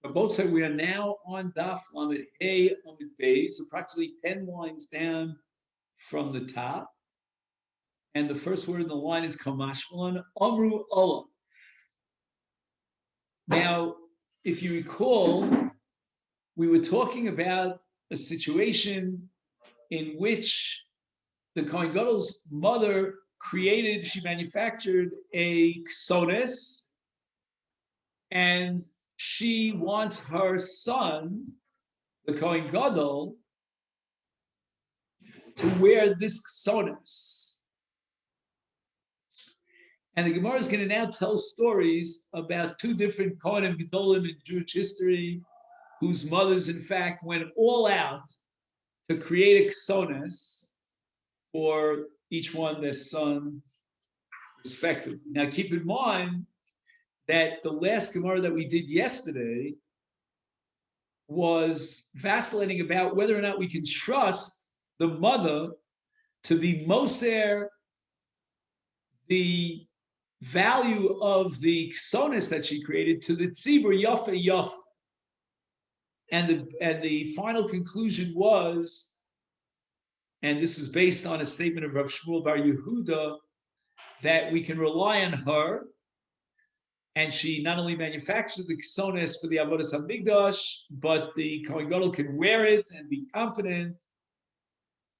Both say we are now on Daf Lamed Hey Amid Beis, approximately 10 lines down from the top. And the first word in the line is Kamashmalan, Amru Allah. Now, if you recall, we were talking about a situation in which the Kohen Gadol's mother she manufactured a ksones, and she wants her son, the Kohen Gadol, to wear this ksones. And the Gemara is going to now tell stories about two different Kohanim Gedolim in Jewish history, whose mothers, in fact, went all out to create a ksones for each one their son, respectively. Now, keep in mind that the last Gemara that we did yesterday was vacillating about whether or not we can trust the mother to be moser the value of the ksones that she created to the tzibur yafa yafa. And the final conclusion was, and this is based on a statement of Rav Shmuel Bar Yehuda, that we can rely on her, and she not only manufactured the ksones for the Avodas HaMikdash, but the Kohen Gadol can wear it and be confident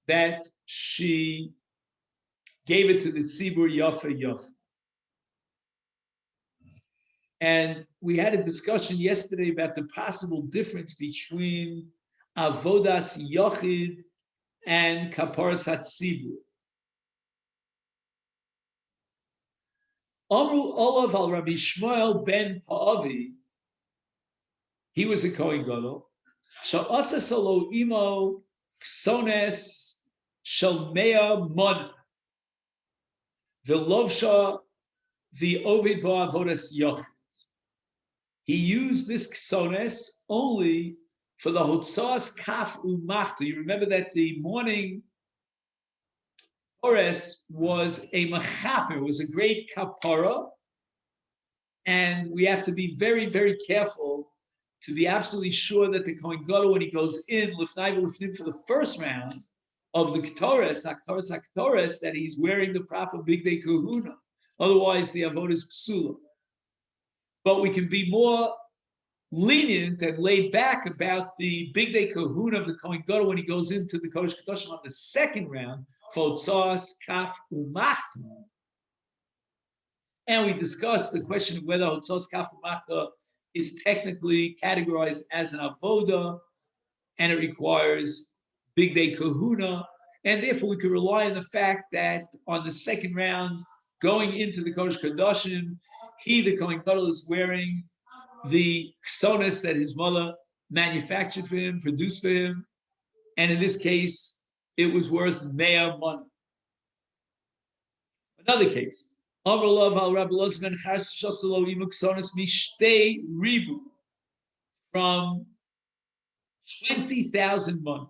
that she gave it to the tzibur yafa yafa. And we had a discussion yesterday about the possible difference between avodas yochid and kaparas hatzibur. Amru Olav al Rabbi Shmuel ben Pa'avi, he was a Kohen Gadol. Sha'asa salo imo ksones shel mea mon v'lovsha the ovid ba'avodas yochid. He used this ksones only for the hotzas kaf umachta. You remember that the morning Ores was a machaper, was a great kapara, and we have to be very, very careful to be absolutely sure that the Kohen Gadol, when he goes in lifnai v'lifnim for the first round of the ketores, that he's wearing the proper bigdei kahuna. Otherwise, the avodah is psula. But we can be more lenient and laid back about the bigdei kahuna of the Kohen Gadol when he goes into the Kodesh Kedoshim on the second round, Fotzas, Kaf, Umachta. And we discussed the question of whether Fotzas, Kaf, Umachta is technically categorized as an avoda, and it requires bigdei kahuna, and therefore we could rely on the fact that on the second round, going into the Kodesh Kedoshim, he, the Kohen Gadol, is wearing the ksones that his mother manufactured for him, produced for him, and in this case, it was worth mea money. Another case, from 20,000 money.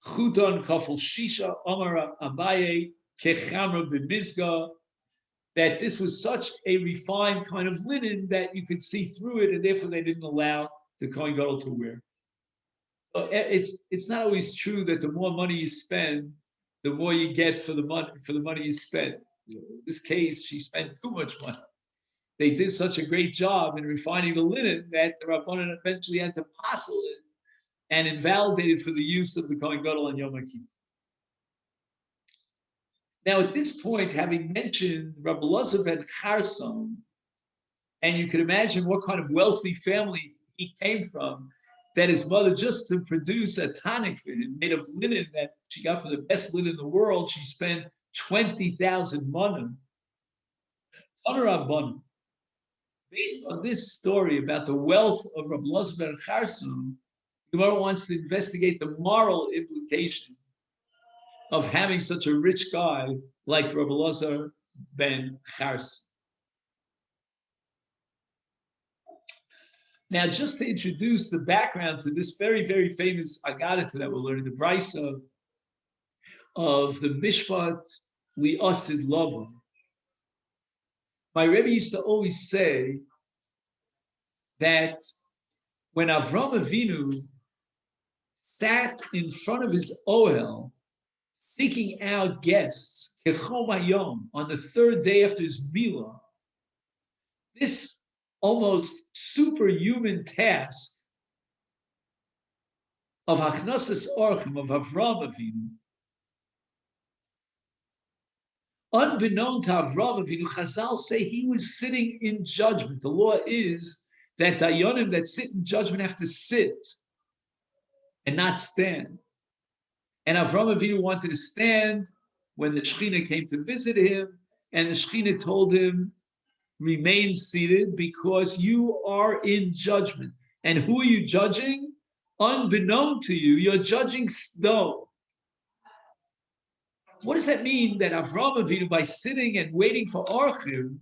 Chuton kafel shisha amar Abaye kechamra b'mizga, that this was such a refined kind of linen that you could see through it, and therefore they didn't allow the Kohen Gadol to wear. So it's not always true that the more money you spend, the more you get for the money you spend. In this case, she spent too much money. They did such a great job in refining the linen that the Rabbanan eventually had to passel it and invalidated for the use of the Kohen Gadol on Yom Kippur. Now, at this point, having mentioned Rabbi Elazar ben Charson, and you can imagine what kind of wealthy family he came from, that his mother, just to produce a tonic for him made of linen that she got from the best linen in the world, she spent 20,000 manim. Based on this story about the wealth of Rabbi Elazar ben Charson, Gemara wants to investigate the moral implication of having such a rich guy like Rabbi Elazar ben Charson. Now, just to introduce the background to this very, very famous Agadita that we're learning, the Brisa of the Mishpat li asid lava. My Rebbe used to always say that when Avram Avinu sat in front of his Ohel, seeking out guests, Kechom Hayom, on the third day after his Milah, this almost superhuman task of Hachnasas Orchim, of Avram Avinu, unbeknown to Avram Avinu, Chazal say he was sitting in judgment. The law is that Dayanim that sit in judgment have to sit and not stand. And Avram Avinu wanted to stand when the Shekhinah came to visit him, and the Shekhinah told him, remain seated because you are in judgment. And who are you judging? Unbeknown to you, you're judging stone. What does that mean that Avram Avinu, by sitting and waiting for Orchim,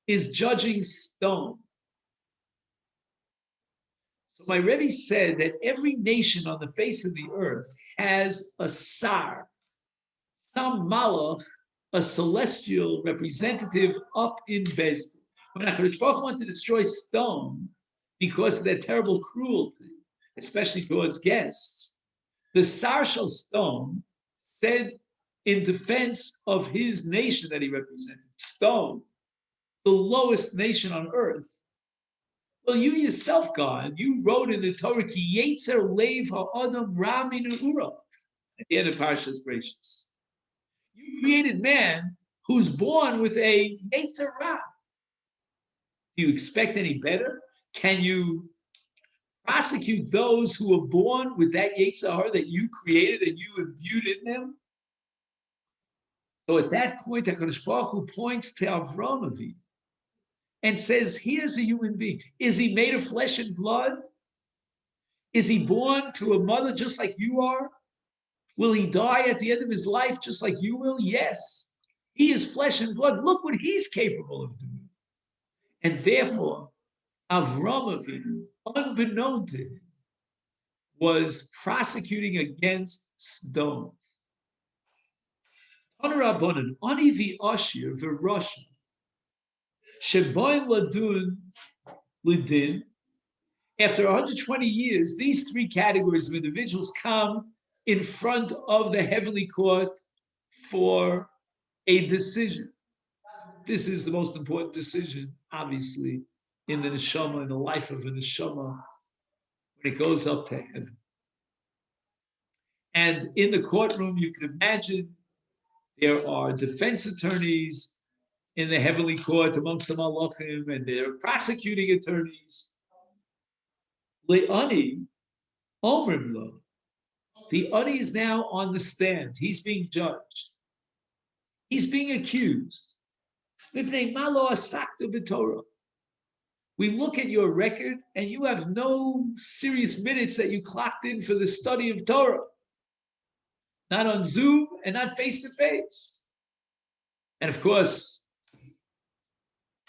is judging stone? So my Rebbe said that every nation on the face of the earth has a sar, some malach, a celestial representative up in Bezdin. When HaKadosh Baruch Hu wanted to destroy stone because of their terrible cruelty, especially towards guests, the sar shel stone said in defense of his nation that he represented, stone, the lowest nation on earth. Well, you yourself, God, you wrote in the Torah, Ki Yetzer Leiv Ha'adam Ra Minu Urav, at the end of Parshas Bereishis. You created man who's born with a Yetzer Ra. Do you expect any better? Can you prosecute those who are born with that Yetzer Hara that you created and you imbued in them? So at that point, HaKadosh Baruch Hu points to Avram Avinu and says, here's a human being. Is he made of flesh and blood? Is he born to a mother just like you are? Will he die at the end of his life just like you will? Yes. He is flesh and blood. Look what he's capable of doing. And therefore, Avram Avinu, unbeknown to him, was prosecuting against stone. Tanu Rabbanan, Ani v'ashir v'rasha, Sheboin Ladun Lidin, after 120 years, these three categories of individuals come in front of the heavenly court for a decision. This is the most important decision, obviously, in the neshama, in the life of a neshama, when it goes up to heaven. And in the courtroom, you can imagine there are defense attorneys in the heavenly court amongst the malachim, and their prosecuting attorneys. Le'ani, omrim lo. The ani is now on the stand. He's being judged. He's being accused. We look at your record, and you have no serious minutes that you clocked in for the study of Torah. Not on Zoom and not face to face. And of course,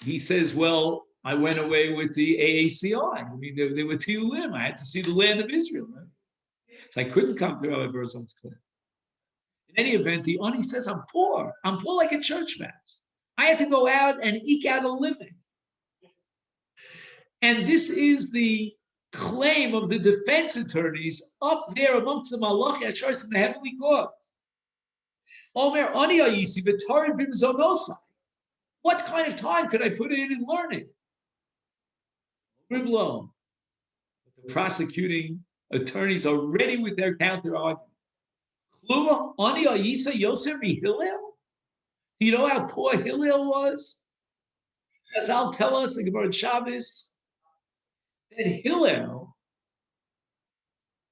he says, well, I went away with the AACI. I mean, they were Tiulim. I had to see the land of Israel. Right? So I couldn't come to Rabbi Berzon's class. In any event, the Ani says, I'm poor. I'm poor like a church mouse. I had to go out and eke out a living. And this is the claim of the defense attorneys up there amongst the Malachi Achars in the heavenly court. Omer Ani Ayisi v'Torah b'mzonosai. What kind of time could I put in learning? The prosecuting attorneys are ready with their counter argument. Do you know how poor Hillel was? As I'll tell us in Gemara Shabbos, that Hillel,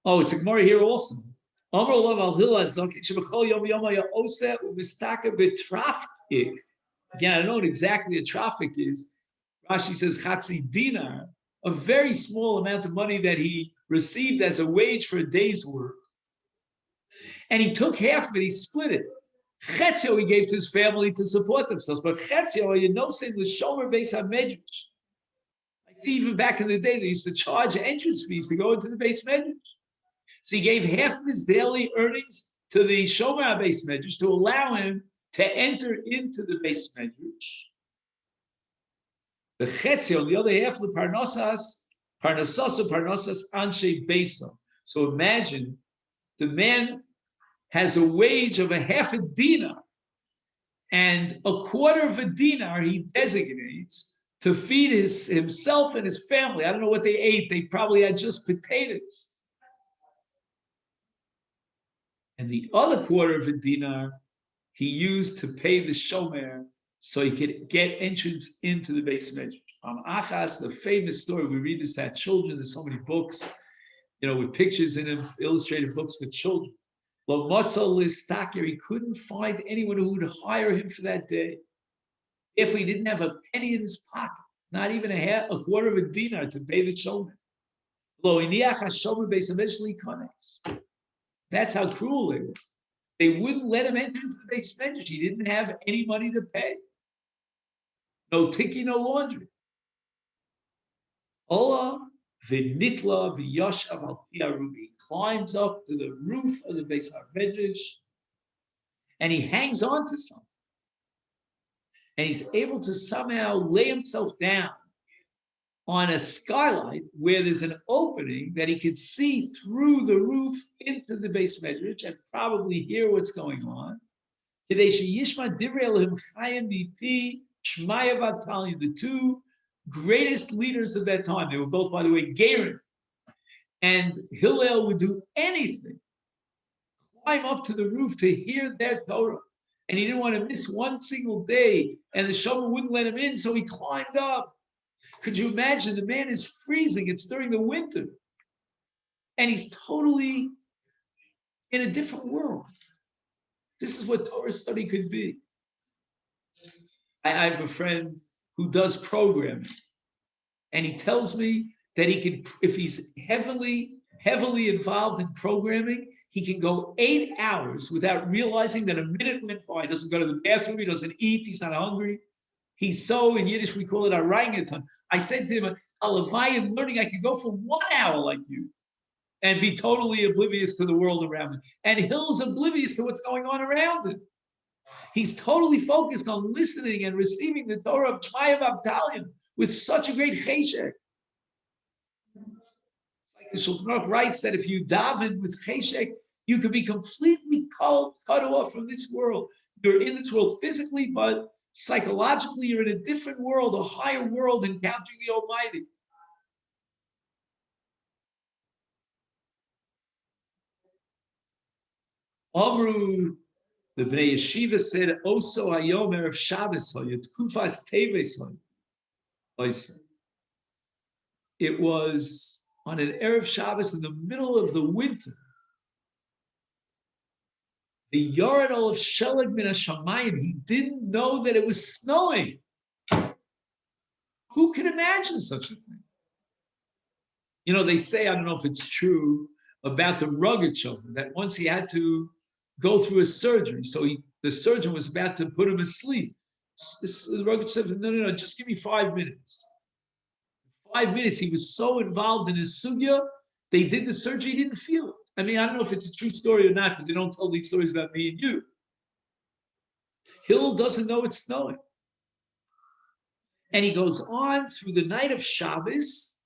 it's a Gemara here also. Again, I don't know what exactly a traffic is. Rashi says Chatzi Dinar, a very small amount of money that he received as a wage for a day's work. And he took half of it, he split it. Chetzio he gave to his family to support themselves, but Chetzio, saying was Shomer Beis HaMedrash. I see even back in the day, they used to charge entrance fees to go into the Beis Medrash. So he gave half of his daily earnings to the Shomer Beis Medrash to allow him to enter into the base medrash. The chetzi on the other half, the parnosas anshe besa. So imagine the man has a wage of a half a dinar, and a quarter of a dinar he designates to feed himself and his family. I don't know what they ate. They probably had just potatoes. And the other quarter of a dinar he used to pay the shomer so he could get entrance into the base medrash. Achas, the famous story, we read this to our children. There's so many books, with pictures in them, illustrated books for children. Lo Motzal Listaker, he couldn't find anyone who would hire him for that day. If he didn't have a penny in his pocket, not even a quarter of a dinar to pay the shomer. Lo iniach hashomer base eventually connects. That's how cruel they were. They wouldn't let him enter into the base medrash. He didn't have any money to pay. No tiki, no laundry. Ola v'nitla v'yashav al pi harubi. He climbs up to the roof of the base medrash, and he hangs on to something. And he's able to somehow lay himself down on a skylight where there's an opening that he could see through the roof into the base medrash and probably hear what's going on. The two greatest leaders of that time, they were both, by the way, Gerim, and Hillel would do anything, climb up to the roof to hear their Torah. And he didn't want to miss one single day, and the shomer wouldn't let him in, so he climbed up. Could you imagine? The man is freezing. It's during the winter. And he's totally in a different world. This is what Torah study could be. I have a friend who does programming, and he tells me that he can, if he's heavily involved in programming, he can go 8 hours without realizing that a minute went by. He doesn't go to the bathroom. He doesn't eat. He's not hungry. He's so, in Yiddish, we call it orangutan. I said to him, Alavai, in learning, I could go for 1 hour like you and be totally oblivious to the world around me. And Hill's oblivious to what's going on around him. He's totally focused on listening and receiving the Torah of Shmaya V'Avtalion with such a great cheshek. Like the Shulchan Aruch writes that if you daven with cheshek, you could be completely cut off from this world. You're in this world physically, but psychologically, you're in a different world, a higher world, encountering the Almighty. Amru, the Bnei Yeshiva said, "Oso hayom erev Shabbos hoyet kufas teves hoyet." It was on an erev Shabbos in the middle of the winter. The Yored of Shelag min hashamayim. He didn't know that it was snowing. Who can imagine such a thing? They say, I don't know if it's true, about the rugged children, that once he had to go through a surgery, so the surgeon was about to put him asleep. The rugged said, no, just give me 5 minutes. 5 minutes, he was so involved in his sugya, they did the surgery, he didn't feel it. I mean, I don't know if it's a true story or not, but they don't tell these stories about me and you. Hillel doesn't know it's snowing. And he goes on through the night of Shabbos,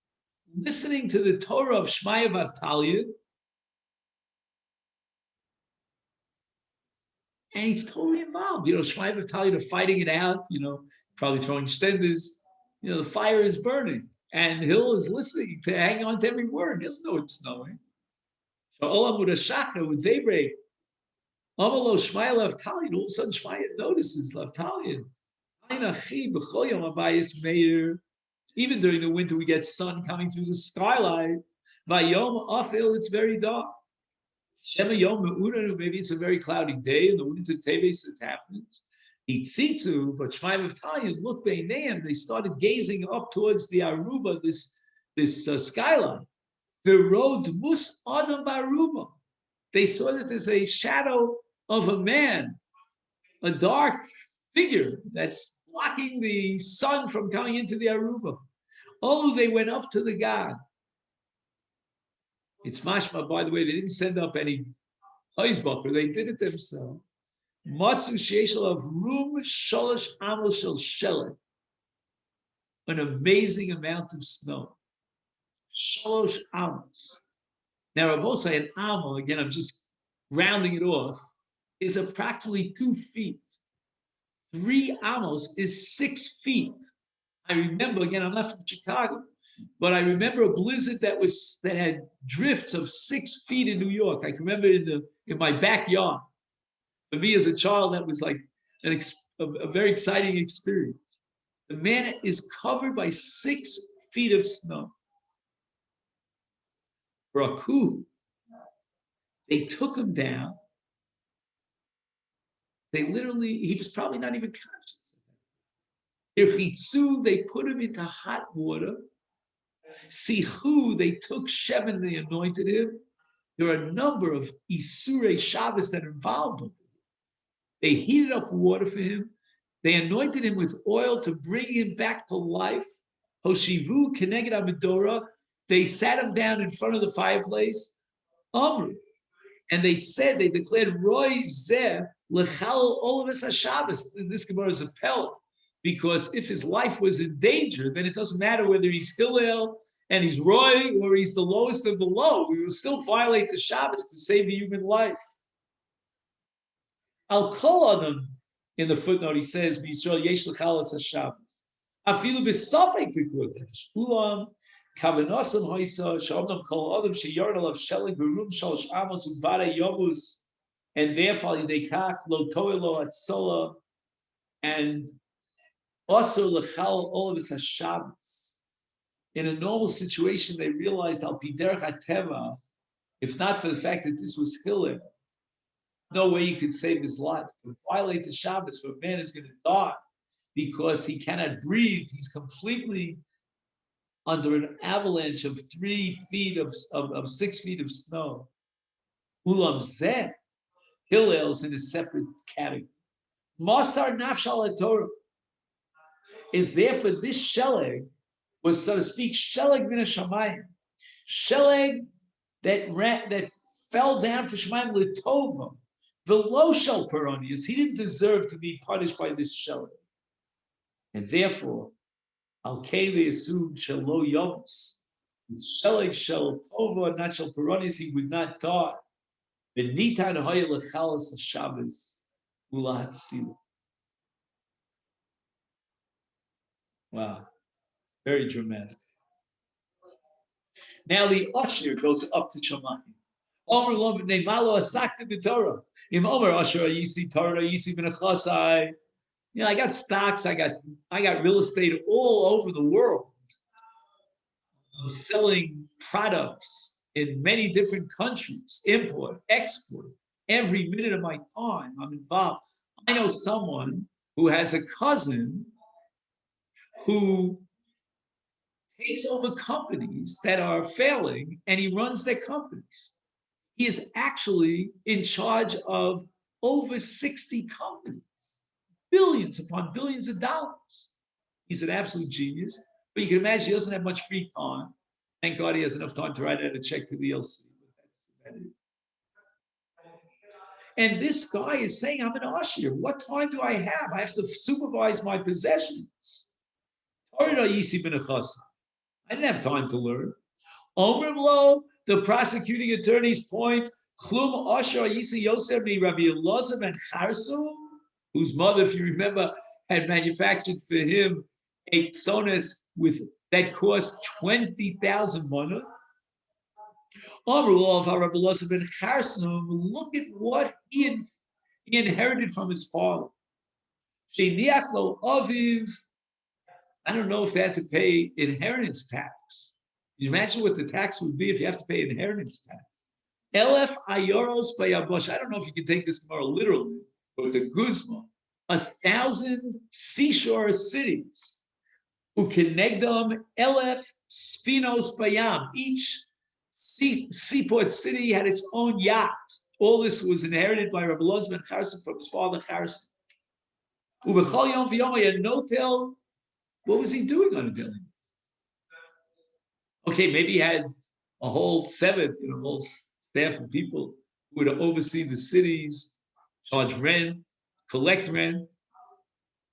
listening to the Torah of Shmaya V'Avtalion, and he's totally involved. Shmaya V'Avtalion are fighting it out, probably throwing stenders. The fire is burning. And Hillel is listening to hang on to every word. He doesn't know it's snowing. So Olam Udashachar, with daybreak, Amalo Shmaya V'Avtalion, all of a sudden Shmaya notices V'Avtalion. Even during the winter, we get sun coming through the skylight. Vayom Afil, it's very dark. Shema Yom Me'uranu, maybe it's a very cloudy day in the winter. Teves, it happens. Itzitzu, but Shmaya V'Avtalion, look, they started gazing up towards the Aruba, this skyline. The road Mus Adam Aruba. They saw that there's a shadow of a man, a dark figure that's blocking the sun from coming into the Aruba. Oh, they went up to the God. It's mashma, by the way, they didn't send up any Heisbacher, they did it themselves. Matzu Sheshel of Room Sholosh Amos Shel Shelet, an amazing amount of snow. Sholosh Amos. Now, I've also an Amo, again, I'm just rounding it off, is approximately 2 feet. 3 Amos is 6 feet. I remember, again, I'm not from Chicago, but I remember a blizzard that had drifts of 6 feet in New York. I can remember in my backyard. For me as a child, that was like a very exciting experience. The man is covered by 6 feet of snow. Raku, they took him down. He was probably not even conscious. Irchitzu, they put him into hot water. Sichu, they took Shem and they anointed him. There are a number of Isurei Shabbos that are involved with him. They heated up water for him. They anointed him with oil to bring him back to life. Hoshivu Keneged Amidora. They sat him down in front of the fireplace. Amru. And they declared, Roy Zeh Lechal Olavis HaShabbos. This Gemara is a pellet. Because if his life was in danger, then it doesn't matter whether he's Hillel and he's Roy or he's the lowest of the low. We will still violate the Shabbos to save a human life. Al Kol Adam, in the footnote, he says, B'Yisrael yesh l'chalas haShabbos. Afilu b'safek b'kodesh. Ulam kavanosam hoisa shalom kol adam sheyard alav sheleg b'rum shalosh amos uvare yobus, and therefore they kach lo toilo atzola, and also lechal olavis haShabbos. In a normal situation, they realized al piderach hateva, if not for the fact that this was Hillel, no way you could save his life. To violate the Shabbos, for a man is going to die because he cannot breathe. He's completely under an avalanche of 3 feet of 6 feet of snow. Ulam zeh, Hillel's in a separate category. Masar nafshal Torah is therefore this sheleg was, so to speak, sheleg min hashamayim, sheleg that fell down for Shemayim l'tova. The low shel Peronius, he didn't deserve to be punished by this sheleg. And therefore, al kei assumed shel lo yomos, with sheleg shel tova, not shel Peronius, he would not die. V'nitan hoya lechalas haShabbos ulahatzila. Wow, very dramatic. Now the usher goes up to Shemayim. Omer lo neimalo asakta b'Torah. Im Omer usher ayisi Torah ayisi b'nechasai. You know, I got stocks. I got real estate all over the world. I'm selling products in many different countries, import, export. Every minute of my time, I'm involved. I know someone who has a cousin who takes over companies that are failing, and he runs their companies. He is actually in charge of over 60 companies, billions upon billions of dollars. He's an absolute genius, but you can imagine he doesn't have much free time. Thank God he has enough time to write out a check to the LC. And this guy is saying, I'm an usher. What time do I have? I have to supervise my possessions. I didn't have time to learn. Omer Lo, the prosecuting attorney's point, Klum Asher Yisi Yosef Rabbi Elazar ben Charsum, whose mother, if you remember, had manufactured for him a ksones with that cost 20,000 mana. Omer Lo of Rabbi Elazar ben Charsum, look at what he inherited from his father. Sheniach Lo Aviv. I don't know if they had to pay inheritance tax. Can you imagine what the tax would be if you have to pay inheritance tax? Elef ayoros bayabosh. I don't know if you can take this more literally, but it's a guzma. 1,000 seashore cities. Ukenegdom elef spinos bayam. Each seaport city had its own yacht. All this was inherited by Rabbi Elazar ben Charsum from his father Charsum. Ubechol yom v'yom hayanotel. What was he doing on a daily basis? Okay, maybe he had a whole whole staff of people who would oversee the cities, charge rent, collect rent,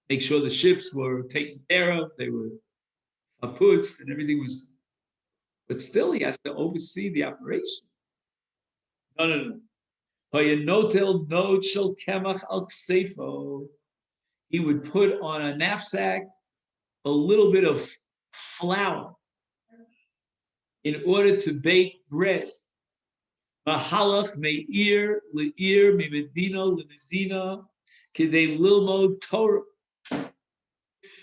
make sure the ships were taken care of, they were putzed, and everything was. But still, he has to oversee the operation. No, no, no. He would put on a knapsack a little bit of flour in order to bake bread. Mahalach me'ir le'ir mimedina lemedina kidei lilmod Torah.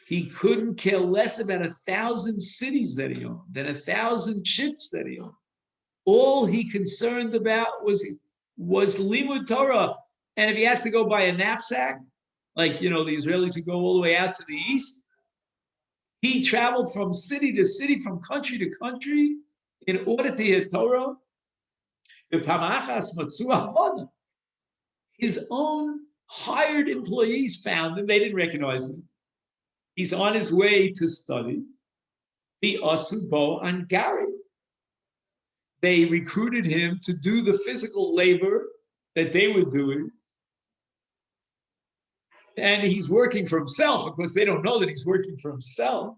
He couldn't care less about 1,000 cities that he owned than 1,000 ships that he owned. All he concerned about was limud Torah. And if he has to go buy a knapsack, like the Israelis who go all the way out to the east, he traveled from city to city, from country to country, in order to hear Torah. His own hired employees found him. They didn't recognize him. He's on his way to study. The Asubo and Gary. They recruited him to do the physical labor that they were doing. And he's working for himself. Of course, they don't know that he's working for himself.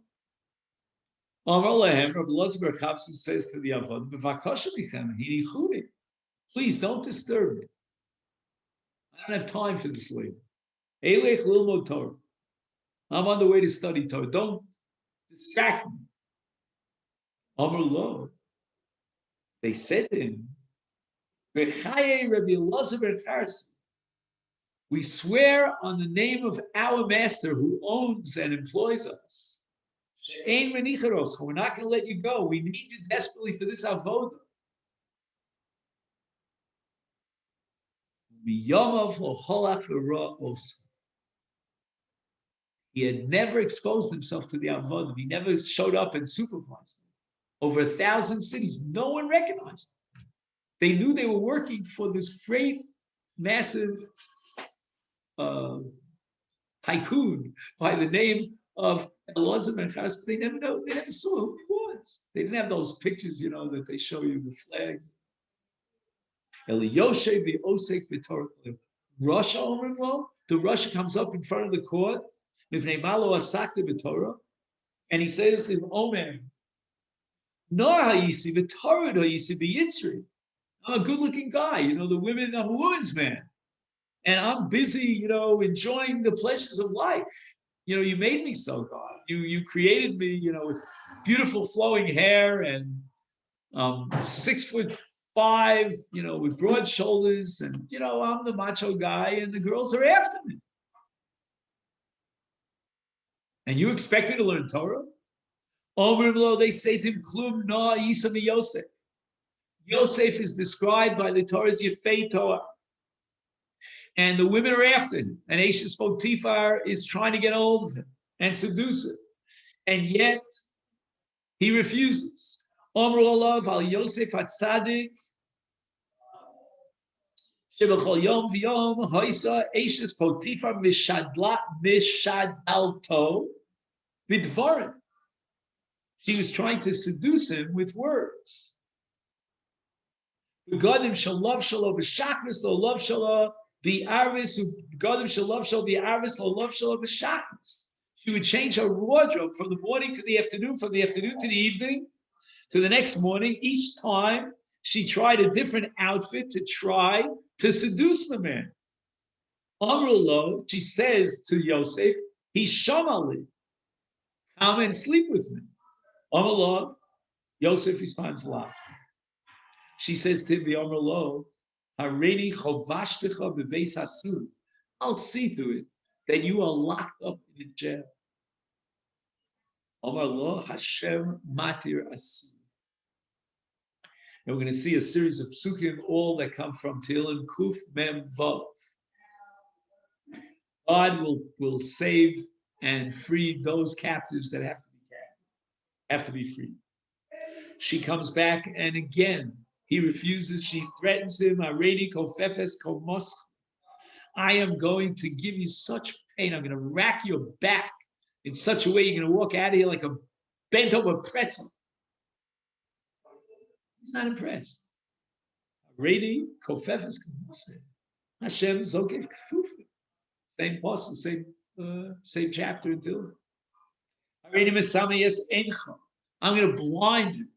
Amar Lahem, Rabbi Elazar Chapsu says to the Avad, please don't disturb me. I don't have time for this labor. Eilech lilmod Torah. I'm on the way to study Torah. Don't distract me. Amar Lo. They said to him, we swear on the name of our master who owns and employs us. We're not going to let you go. We need you desperately for this avodah. He had never exposed himself to the avodah. He never showed up and supervised them. Over 1,000 cities, no one recognized them. They knew they were working for this great, massive tycoon by the name of Elazar ben Chas. They never saw who he was. They didn't have those pictures, that they show you the flag. The Russia comes up in front of the court, and he says to Omer, I'm a good-looking guy, the women, I'm a woman's man. And I'm busy, enjoying the pleasures of life. You made me so, God. You created me, with beautiful flowing hair and 6'5", with broad shoulders, and I'm the macho guy, and the girls are after me. And you expect me to learn Torah? They say to him, Klum na Yisam Yosef. Yosef is described by the Torah's Yefei Torah. And the women are after him. And Ashes Potiphar is trying to get hold of him and seduce him. And yet, he refuses. Omer Olav al Yosef HaTzadik Shebachol Yom V'Yom Haisa Ashes Potiphar Mishadalto Bidvarim. She was trying to seduce him with words. Begadim shalav shalav b'shachris lo love shalav b'arvis begadim shalav shalav b'arvis lo love shalav b'shachris. She would change her wardrobe from the morning to the afternoon, from the afternoon to the evening, to the next morning. Each time she tried a different outfit to try to seduce the man. Amrullah, she says to Yosef, Hishamali, come and sleep with me. Amrullah, Yosef responds, La. She says to the Amrullah, Hareni chovashtecha bebeis hasur. I'll see to it that you are locked up in a jail. Amrullah, Hashem matir asur. And we're going to see a series of psukim, all that come from Tehillim Kuf Mem Vav. God will save and free those captives that have to be freed. She comes back, and again, he refuses. She threatens him. Aredi kofefes komos. I am going to give you such pain. I'm going to rack your back in such a way you're going to walk out of here like a bent over pretzel. He's not impressed. Aredi kofefes komos. Hashem zokef kefufim. Same passage, same chapter until. I'm going to blind you.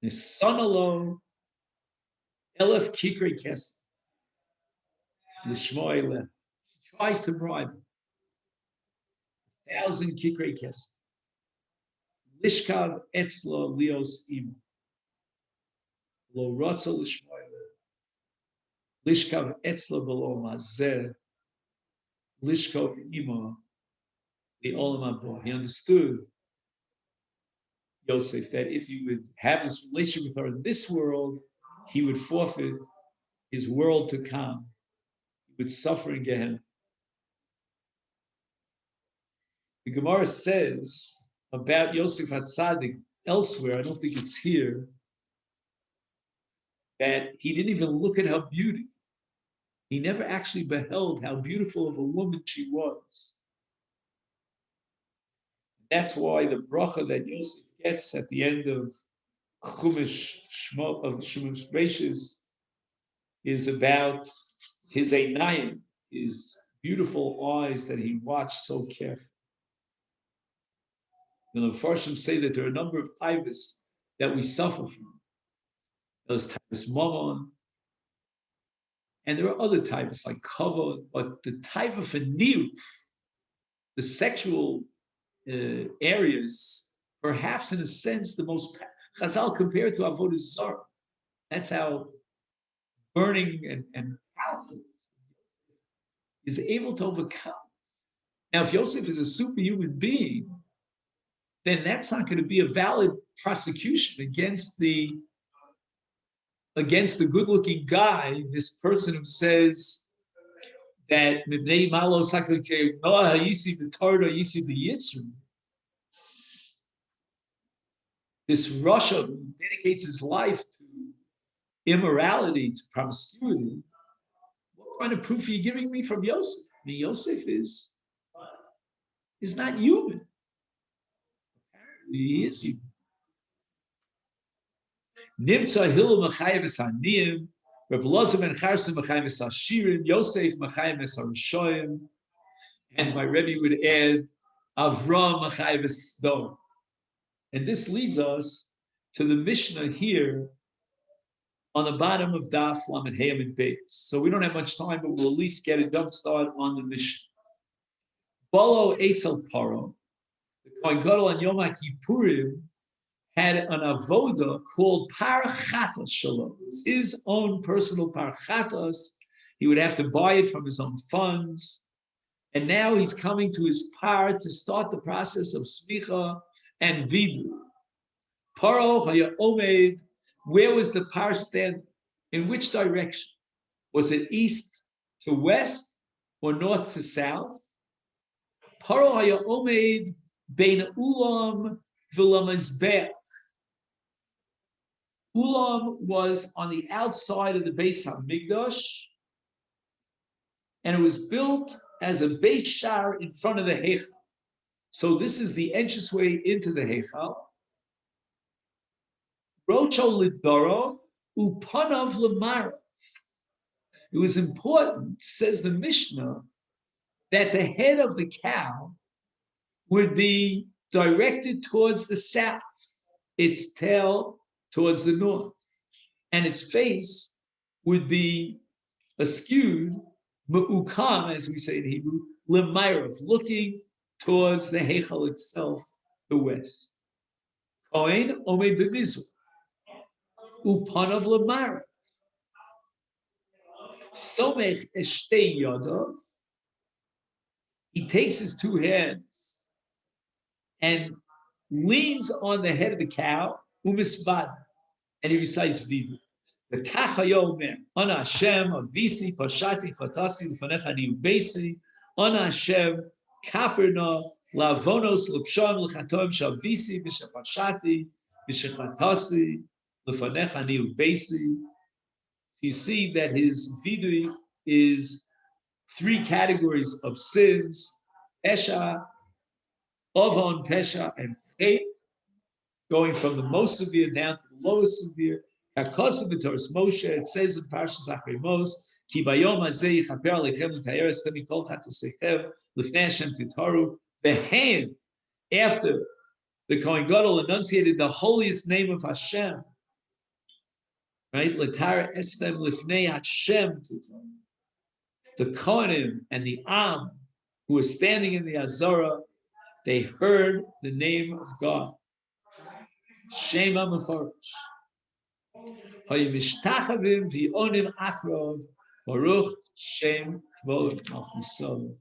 The son alone, Elef Kikri Kes, the Shmoile, tries to bribe 1,000 Kikri Kes. Lishkav Etzlo Leos Im. Lo Rotza Lishmoile. Lishkav Etzlo Below Mazeh. Lishkov Ima. The Olam Haba. He understood, Yosef, that if he would have this relationship with her in this world, he would forfeit his world to come. He would suffer in Gehenna. The Gemara says about Yosef HaTzadik elsewhere, I don't think it's here, that he didn't even look at her beauty. He never actually beheld how beautiful of a woman she was. That's why the bracha that Yosef gets at the end of Chumash Beishis is about his einayim, his beautiful eyes that he watched so carefully. The Farshim say that there are a number of taivas that we suffer from. There's taivas mamon, and there are other taivas like kavod, but the taiva for niyuf, the sexual areas, perhaps in a sense the most Chazal compared to avodah zarah. That's how burning and powerful is able to overcome. Now, if Yosef is a superhuman being, then that's not going to be a valid prosecution against the good-looking guy, this person who says that this Russia who dedicates his life to immorality, to promiscuity. What kind of proof are you giving me from Yosef? I mean, Yosef is not human. Apparently, he is human. Nimtza Hilu Machayim Esaniyim, Reb Elazar ben Charsim Machayim Esashirim, Yosef Machayim Esarushoyim, and my Rebbe would add Avram Machayim Esdom. And this leads us to the Mishnah here on the bottom of Daf Lamed Hey Amid Beis. So we don't have much time, but we'll at least get a jump start on the Mishnah. Bolo Eitzel Paro, the Kohen Gadol on Yom HaKippurim, had an avoda called Parchatas Shalom. It's his own personal Parchatas. He would have to buy it from his own funds. And now he's coming to his par to start the process of Smicha and Vidu. Paro Haya Omed, where was the par standing? In which direction? Was it east to west or north to south? Paro Haya Omed Bein Ulam V'Lamazbeh. Ulam was on the outside of the Beis HaMikdash, and it was built as a Beit Shar in front of the Heichal. So this is the entranceway into the Heichal. Rocho Lidoro Upanav Lamarav. It was important, says the Mishnah, that the head of the cow would be directed towards the south, its tail towards the north, and its face would be askewed, mu'ukam, as we say in Hebrew, lemairav, looking towards the Heichal itself, the west. Kohen omed b'mizrach, upanav lemairav. Somech eshtei yadav. He takes his two hands and leans on the head of the cow, umisvad, and he recites Vidu. The Kachayomer, Ana Hashem, Avisi, Pashati, Chatasi, L'fanecha Ani Ubesi, Ana Hashem, Kaperna, Lavonos, L'psham, L'chatom, Shavisi, V'shapashati, V'shachatasi, L'fanecha Ani Ubesi. You see that his Vidu is three categories of sins: Pesha, Ovon, Pesha, and Chet, going from the most severe down to the lowest severe. Kakosu b'Toras Moshe, it says in Parshas Achrei Mos, Ki bayom hazeh yichaper aleichem v'tayeres mikol chatosechem l'fnei Hashem titaru. Behem, after the Kohen Gadol enunciated the holiest name of Hashem, right? L'tar estem l'fnei Hashem titaru. The Kohanim and the Am who were standing in the Azara, they heard the name of God. Shema Mefarish. Haymishtachavim v'onim achrov Baruch Shem Kvod Malchusov.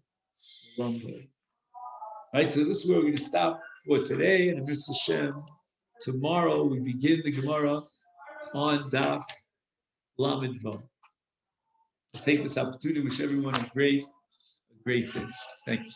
Right, so this is where we're going to stop for today. And Mitzvah Hashem, tomorrow we begin the Gemara on Daf Lamed Vav. I'll take this opportunity to wish everyone a great day. Thank you.